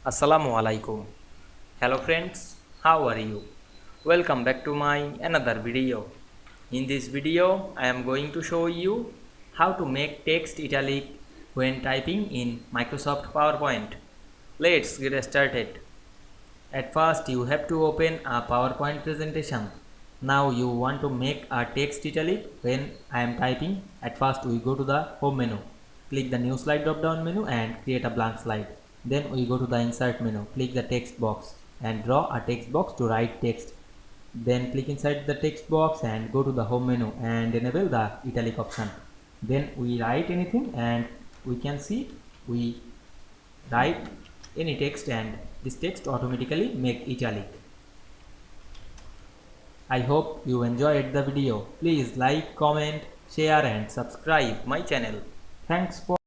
Assalamu Walaikum. Hello friends, how are you? Welcome back to my another video. In this video, I am going to show you how to make text italic when typing in Microsoft PowerPoint. Let's get started. At first, you have to open a PowerPoint presentation. Now you want to make a text italic when I am typing. At first, we go to the home menu. Click the new slide drop down menu and create a blank slide. Then we go to the insert menu, click the text box and draw a text box to write text. Then click inside the text box and go to the home menu and enable the italic option. Then we write anything and we can see we write any text and this text automatically make italic. I hope you enjoyed the video. Please like, comment, share and subscribe my channel. Thanks for